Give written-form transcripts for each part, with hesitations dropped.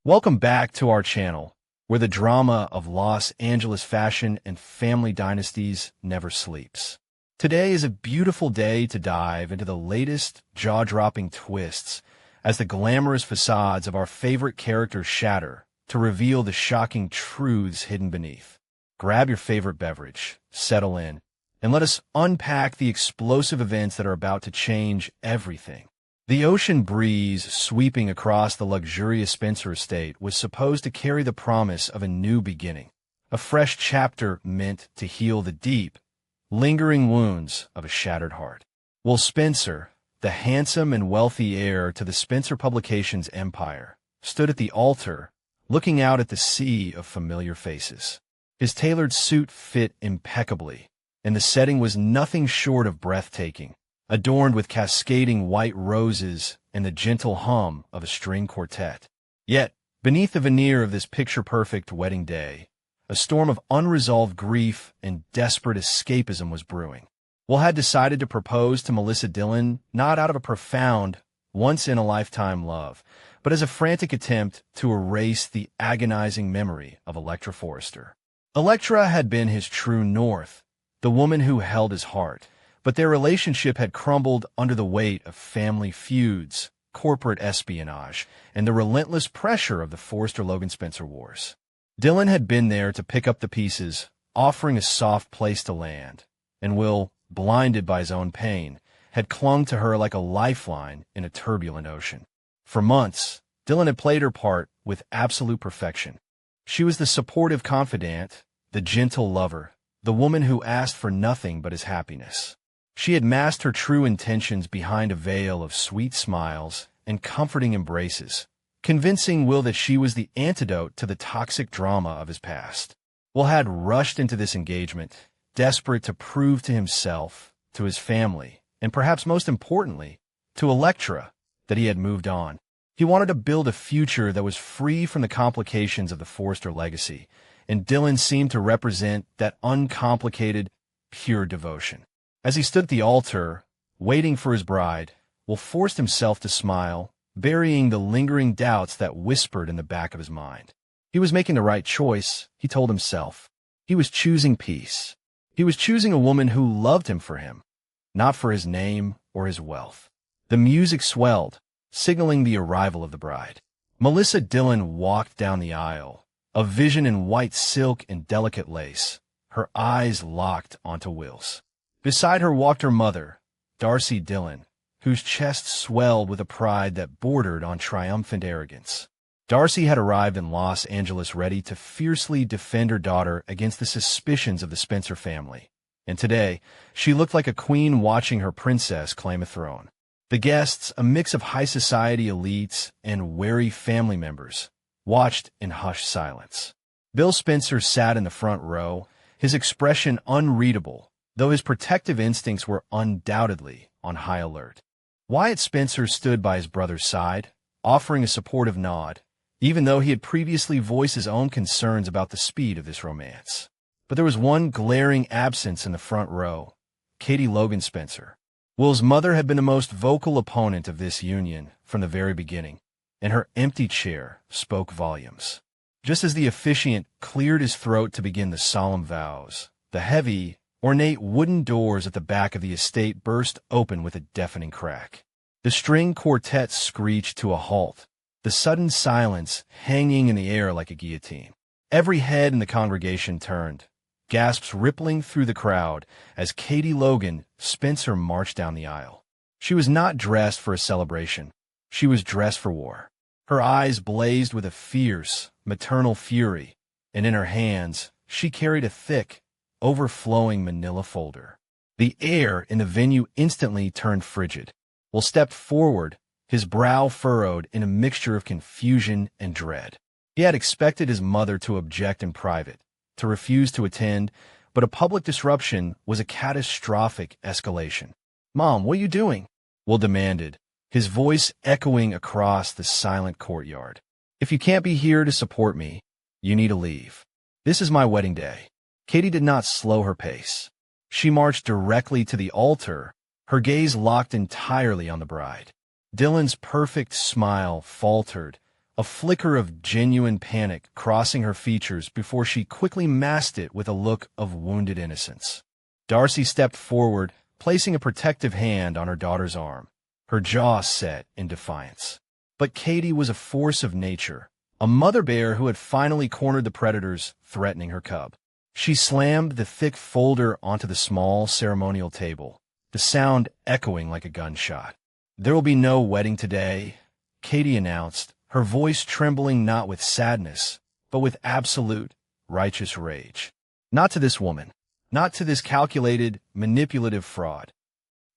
Welcome back to our channel, where the drama of Los Angeles fashion and family dynasties never sleeps. Today is a beautiful day to dive into the latest jaw-dropping twists as the glamorous facades of our favorite characters shatter to reveal the shocking truths hidden beneath. Grab your favorite beverage, settle in, and let us unpack the explosive events that are about to change everything. The ocean breeze sweeping across the luxurious Spencer estate was supposed to carry the promise of a new beginning, a fresh chapter meant to heal the deep, lingering wounds of a shattered heart. Well, Spencer, the handsome and wealthy heir to the Spencer Publications empire, stood at the altar, looking out at the sea of familiar faces. His tailored suit fit impeccably, and the setting was nothing short of breathtaking, adorned with cascading white roses and the gentle hum of a string quartet. Yet, beneath the veneer of this picture-perfect wedding day, a storm of unresolved grief and desperate escapism was brewing. Will had decided to propose to Melissa Dylan not out of a profound, once-in-a-lifetime love, but as a frantic attempt to erase the agonizing memory of Electra Forrester. Electra had been his true north, the woman who held his heart, but their relationship had crumbled under the weight of family feuds, corporate espionage, and the relentless pressure of the Forrester-Logan Spencer wars. Dylan had been there to pick up the pieces, offering a soft place to land, and Will, blinded by his own pain, had clung to her like a lifeline in a turbulent ocean. For months, Dylan had played her part with absolute perfection. She was the supportive confidant, the gentle lover, the woman who asked for nothing but his happiness. She had masked her true intentions behind a veil of sweet smiles and comforting embraces, convincing Will that she was the antidote to the toxic drama of his past. Will had rushed into this engagement, desperate to prove to himself, to his family, and perhaps most importantly, to Electra, that he had moved on. He wanted to build a future that was free from the complications of the Forrester legacy, and Dylan seemed to represent that uncomplicated, pure devotion. As he stood at the altar, waiting for his bride, Will forced himself to smile, burying the lingering doubts that whispered in the back of his mind. He was making the right choice, he told himself. He was choosing peace. He was choosing a woman who loved him for him, not for his name or his wealth. The music swelled, signaling the arrival of the bride. Melissa Dylan walked down the aisle, a vision in white silk and delicate lace, her eyes locked onto Will's. Beside her walked her mother, Darcy Dylan, whose chest swelled with a pride that bordered on triumphant arrogance. Darcy had arrived in Los Angeles ready to fiercely defend her daughter against the suspicions of the Spencer family, and today she looked like a queen watching her princess claim a throne. The guests, a mix of high society elites and wary family members, watched in hushed silence. Bill Spencer sat in the front row, his expression unreadable, though his protective instincts were undoubtedly on high alert. Wyatt Spencer stood by his brother's side, offering a supportive nod, even though he had previously voiced his own concerns about the speed of this romance. But there was one glaring absence in the front row: Katie Logan Spencer. Will's mother had been the most vocal opponent of this union from the very beginning, and her empty chair spoke volumes. Just as the officiant cleared his throat to begin the solemn vows, the heavy, ornate wooden doors at the back of the estate burst open with a deafening crack. The string quartet screeched to a halt, the sudden silence hanging in the air like a guillotine. Every head in the congregation turned, gasps rippling through the crowd as Katie Logan Spencer marched down the aisle. She was not dressed for a celebration. She was dressed for war. Her eyes blazed with a fierce, maternal fury, and in her hands she carried a thick, overflowing manila folder. The air in the venue instantly turned frigid. Will stepped forward, his brow furrowed in a mixture of confusion and dread. He had expected his mother to object in private, to refuse to attend, but a public disruption was a catastrophic escalation. "Mom, what are you doing?" Will demanded, his voice echoing across the silent courtyard. "If you can't be here to support me, you need to leave. This is my wedding day." Katie did not slow her pace. She marched directly to the altar, her gaze locked entirely on the bride. Dylan's perfect smile faltered, a flicker of genuine panic crossing her features before she quickly masked it with a look of wounded innocence. Darcy stepped forward, placing a protective hand on her daughter's arm, her jaw set in defiance. But Katie was a force of nature, a mother bear who had finally cornered the predators threatening her cub. She slammed the thick folder onto the small ceremonial table, the sound echoing like a gunshot. "There will be no wedding today," Katie announced, her voice trembling not with sadness, but with absolute, righteous rage. "Not to this woman. Not to this calculated, manipulative fraud."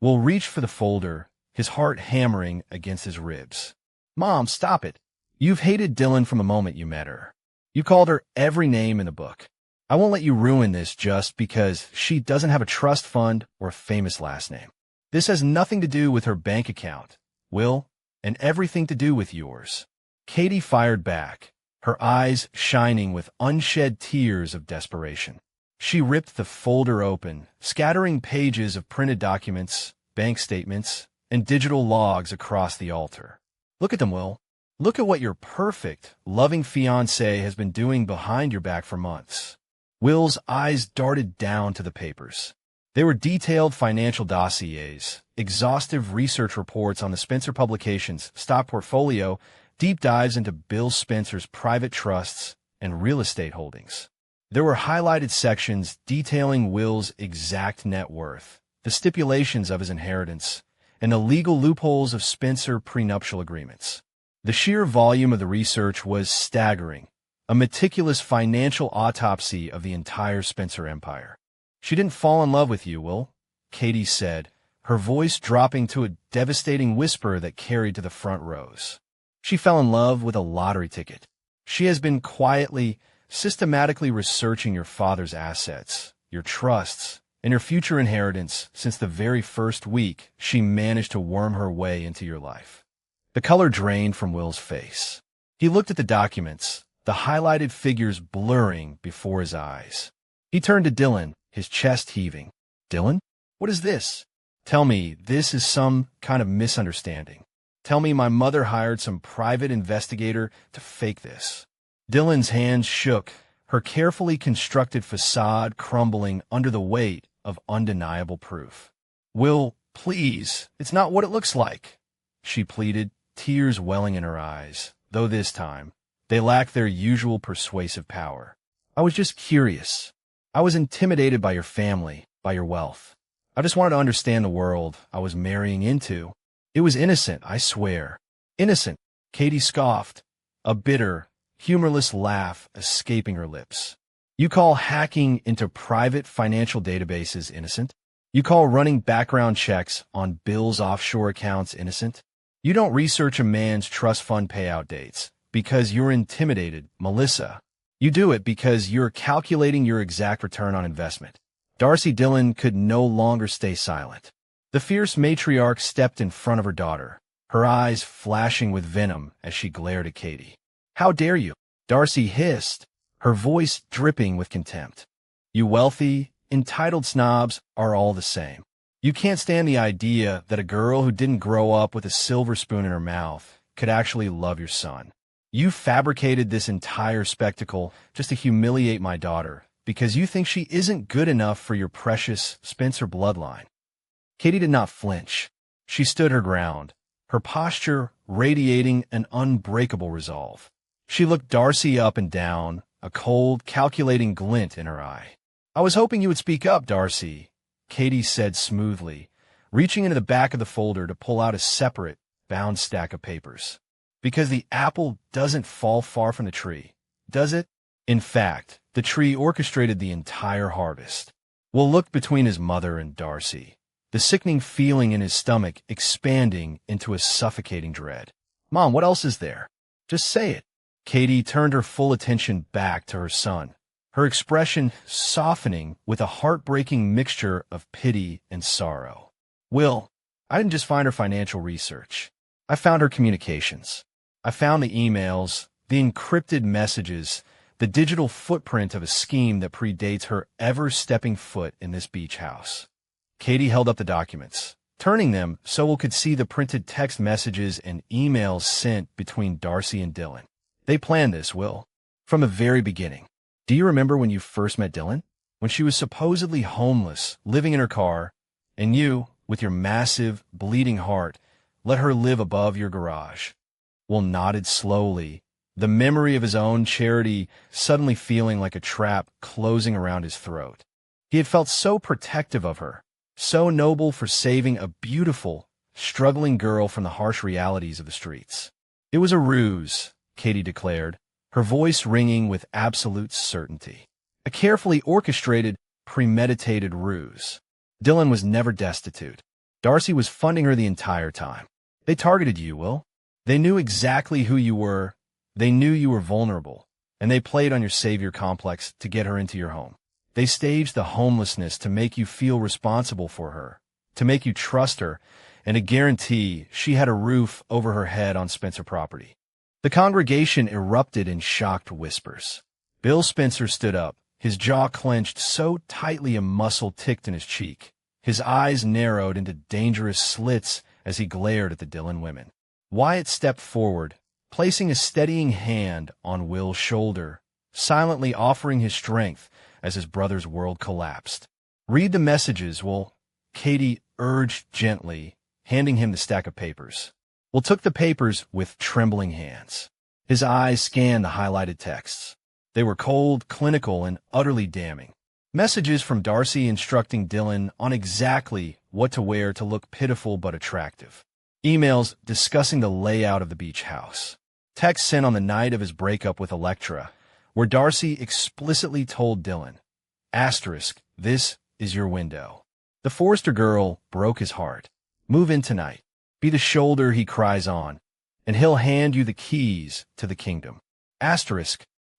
Will reached for the folder, his heart hammering against his ribs. "Mom, stop it. You've hated Dylan from the moment you met her. You called her every name in the book. I won't let you ruin this just because she doesn't have a trust fund or a famous last name. This has nothing to do with her bank account, Will, and everything to do with yours." Katie fired back, her eyes shining with unshed tears of desperation. She ripped the folder open, scattering pages of printed documents, bank statements, and digital logs across the altar. "Look at them, Will. Look at what your perfect, loving fiancé has been doing behind your back for months." Will's eyes darted down to the papers. They were detailed financial dossiers, exhaustive research reports on the Spencer Publications stock portfolio, deep dives into Bill Spencer's private trusts and real estate holdings. There were highlighted sections detailing Will's exact net worth, the stipulations of his inheritance, and the legal loopholes of Spencer prenuptial agreements. The sheer volume of the research was staggering, a meticulous financial autopsy of the entire Spencer empire. "She didn't fall in love with you, Will," Katie said, her voice dropping to a devastating whisper that carried to the front rows. "She fell in love with a lottery ticket. She has been quietly, systematically researching your father's assets, your trusts, and your future inheritance since the very first week she managed to worm her way into your life." The color drained from Will's face. He looked at the documents, the highlighted figures blurring before his eyes. He turned to Dylan, his chest heaving. "Dylan? What is this? Tell me this is some kind of misunderstanding. Tell me my mother hired some private investigator to fake this." Dylan's hands shook, her carefully constructed facade crumbling under the weight of undeniable proof. "Will, please, it's not what it looks like," she pleaded, tears welling in her eyes, though this time they lacked their usual persuasive power. "I was just curious. I was intimidated by your family, by your wealth. I just wanted to understand the world I was marrying into. It was innocent, I swear. Innocent," Katie scoffed, a bitter, humorless laugh escaping her lips. "You call hacking into private financial databases innocent? You call running background checks on Bill's offshore accounts innocent? You don't research a man's trust fund payout dates because you're intimidated, Melissa. You do it because you're calculating your exact return on investment." Darcy Dylan could no longer stay silent. The fierce matriarch stepped in front of her daughter, her eyes flashing with venom as she glared at Katie. "How dare you?" Darcy hissed, her voice dripping with contempt. "You wealthy, entitled snobs are all the same. You can't stand the idea that a girl who didn't grow up with a silver spoon in her mouth could actually love your son. You fabricated this entire spectacle just to humiliate my daughter because you think she isn't good enough for your precious Spencer bloodline." Katie did not flinch. She stood her ground, her posture radiating an unbreakable resolve. She looked Darcy up and down, a cold, calculating glint in her eye. "I was hoping you would speak up, Darcy," Katie said smoothly, reaching into the back of the folder to pull out a separate, bound stack of papers. "Because the apple doesn't fall far from the tree, does it? In fact, the tree orchestrated the entire harvest." Will looked between his mother and Darcy, the sickening feeling in his stomach expanding into a suffocating dread. "Mom, what else is there? Just say it." Katie turned her full attention back to her son, her expression softening with a heartbreaking mixture of pity and sorrow. "Will, I didn't just find her financial research. I found her communications. I found the emails, the encrypted messages, the digital footprint of a scheme that predates her ever stepping foot in this beach house." Katie held up the documents, turning them so Will could see the printed text messages and emails sent between Darcy and Dylan. They planned this, Will, from the very beginning. Do you remember when you first met Dylan? When she was supposedly homeless, living in her car, and you, with your massive, bleeding heart, let her live above your garage. Will nodded slowly, the memory of his own charity suddenly feeling like a trap closing around his throat. He had felt so protective of her, so noble for saving a beautiful, struggling girl from the harsh realities of the streets. It was a ruse, Katie declared, her voice ringing with absolute certainty. A carefully orchestrated, premeditated ruse. Dylan was never destitute. Darcy was funding her the entire time. They targeted you, Will. They knew exactly who you were. They knew you were vulnerable, and they played on your savior complex to get her into your home. They staged the homelessness to make you feel responsible for her, to make you trust her, and to guarantee she had a roof over her head on Spencer property. The congregation erupted in shocked whispers. Bill Spencer stood up, his jaw clenched so tightly a muscle ticked in his cheek. His eyes narrowed into dangerous slits as he glared at the Dylan women. Wyatt stepped forward, placing a steadying hand on Will's shoulder, silently offering his strength as his brother's world collapsed. "Read the messages, Will," Katie urged gently, handing him the stack of papers. Will took the papers with trembling hands. His eyes scanned the highlighted texts. They were cold, clinical, and utterly damning. Messages from Darcy instructing Dylan on exactly what to wear to look pitiful but attractive. Emails discussing the layout of the beach house. Texts sent on the night of his breakup with Electra, where Darcy explicitly told Dylan, "This is your window." The Forrester girl broke his heart. "Move in tonight. Be the shoulder he cries on, and he'll hand you the keys to the kingdom."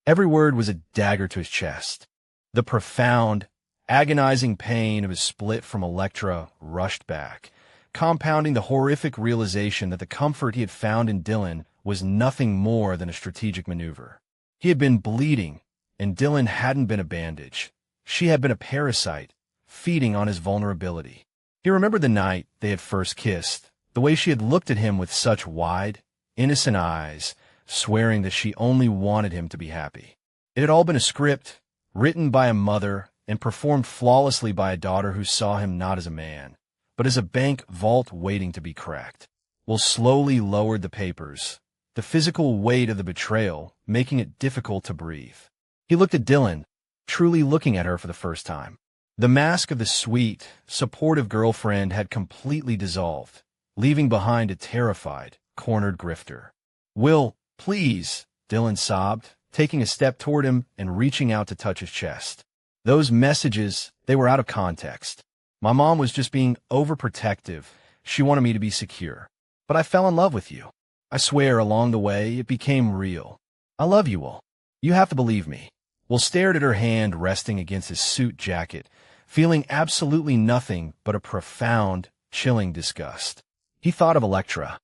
Every word was a dagger to his chest. The profound, agonizing pain of his split from Electra rushed back, compounding the horrific realization that the comfort he had found in Dylan was nothing more than a strategic maneuver. He had been bleeding, and Dylan hadn't been a bandage. She had been a parasite, feeding on his vulnerability. He remembered the night they had first kissed, the way she had looked at him with such wide, innocent eyes, swearing that she only wanted him to be happy. It had all been a script, written by a mother and performed flawlessly by a daughter who saw him not as a man, but as a bank vault waiting to be cracked. Will slowly lowered the papers, the physical weight of the betrayal making it difficult to breathe. He looked at Dylan, truly looking at her for the first time. The mask of the sweet, supportive girlfriend had completely dissolved, leaving behind a terrified, cornered grifter. "Will, please," Dylan sobbed, taking a step toward him and reaching out to touch his chest. "Those messages, they were out of context. My mom was just being overprotective. She wanted me to be secure. But I fell in love with you. I swear along the way it became real. I love you, Will. You have to believe me." Will stared at her hand resting against his suit jacket, feeling absolutely nothing but a profound, chilling disgust. He thought of Electra,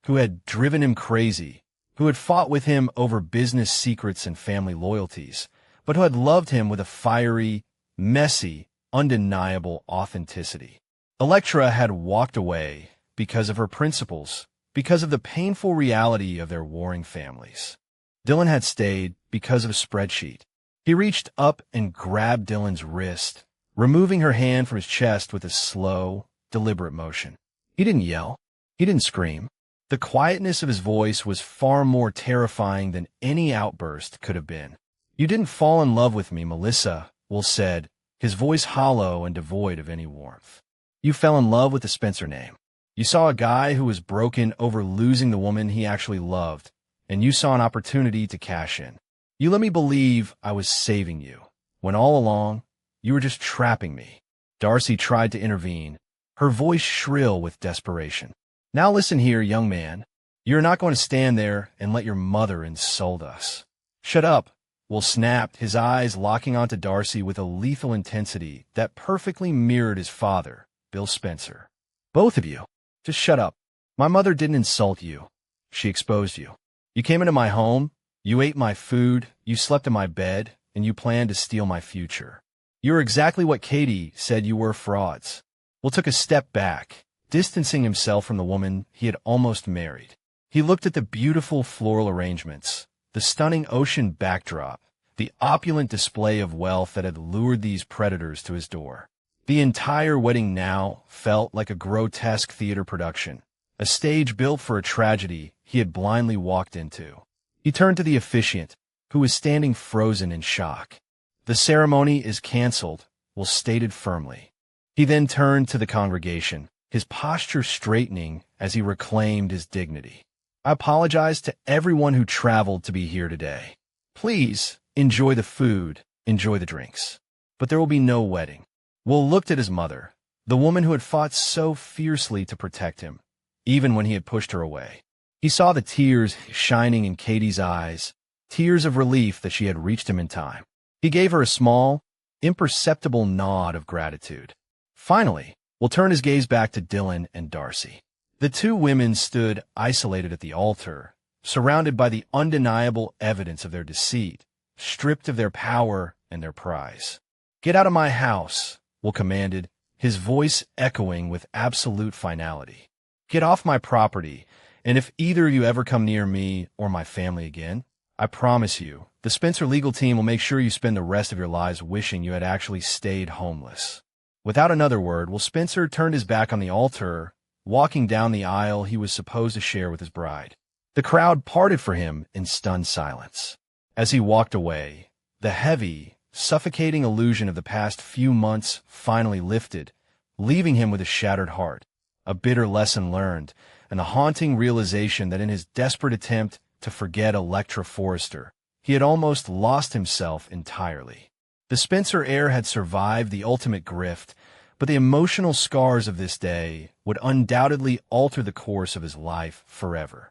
who had driven him crazy, who had fought with him over business secrets and family loyalties, but who had loved him with a fiery, messy, undeniable authenticity. Electra had walked away because of her principles, because of the painful reality of their warring families. Dylan had stayed because of a spreadsheet. He reached up and grabbed Dylan's wrist, removing her hand from his chest with a slow, deliberate motion. He didn't yell. He didn't scream. The quietness of his voice was far more terrifying than any outburst could have been. "You didn't fall in love with me, Melissa," Will said, his voice hollow and devoid of any warmth. "You fell in love with the Spencer name. You saw a guy who was broken over losing the woman he actually loved, and you saw an opportunity to cash in. You let me believe I was saving you, when all along, you were just trapping me." Darcy tried to intervene, her voice shrill with desperation. "Now listen here, young man. You're not going to stand there and let your mother insult us." "Shut up," Will snapped, his eyes locking onto Darcy with a lethal intensity that perfectly mirrored his father, Bill Spencer. "Both of you, just shut up. My mother didn't insult you. She exposed you. You came into my home, you ate my food, you slept in my bed, and you planned to steal my future. You're exactly what Katie said you were, frauds." Will took a step back, distancing himself from the woman he had almost married. He looked at the beautiful floral arrangements, the stunning ocean backdrop, the opulent display of wealth that had lured these predators to his door. The entire wedding now felt like a grotesque theater production, a stage built for a tragedy he had blindly walked into. He turned to the officiant, who was standing frozen in shock. "The ceremony is canceled," was stated firmly. He then turned to the congregation, his posture straightening as he reclaimed his dignity. "I apologize to everyone who traveled to be here today. Please enjoy the food, enjoy the drinks. But there will be no wedding." Will looked at his mother, the woman who had fought so fiercely to protect him, even when he had pushed her away. He saw the tears shining in Katie's eyes, tears of relief that she had reached him in time. He gave her a small, imperceptible nod of gratitude. Finally, Will turned his gaze back to Dylan and Darcy. The two women stood isolated at the altar, surrounded by the undeniable evidence of their deceit, stripped of their power and their prize. "Get out of my house," Will commanded, his voice echoing with absolute finality. "Get off my property, and if either of you ever come near me or my family again, I promise you, the Spencer legal team will make sure you spend the rest of your lives wishing you had actually stayed homeless." Without another word, Will Spencer turned his back on the altar, walking down the aisle he was supposed to share with his bride. The crowd parted for him in stunned silence. As he walked away, the heavy, suffocating illusion of the past few months finally lifted, leaving him with a shattered heart, a bitter lesson learned, and the haunting realization that in his desperate attempt to forget Electra Forrester, he had almost lost himself entirely. The Spencer heir had survived the ultimate grift, but the emotional scars of this day would undoubtedly alter the course of his life forever.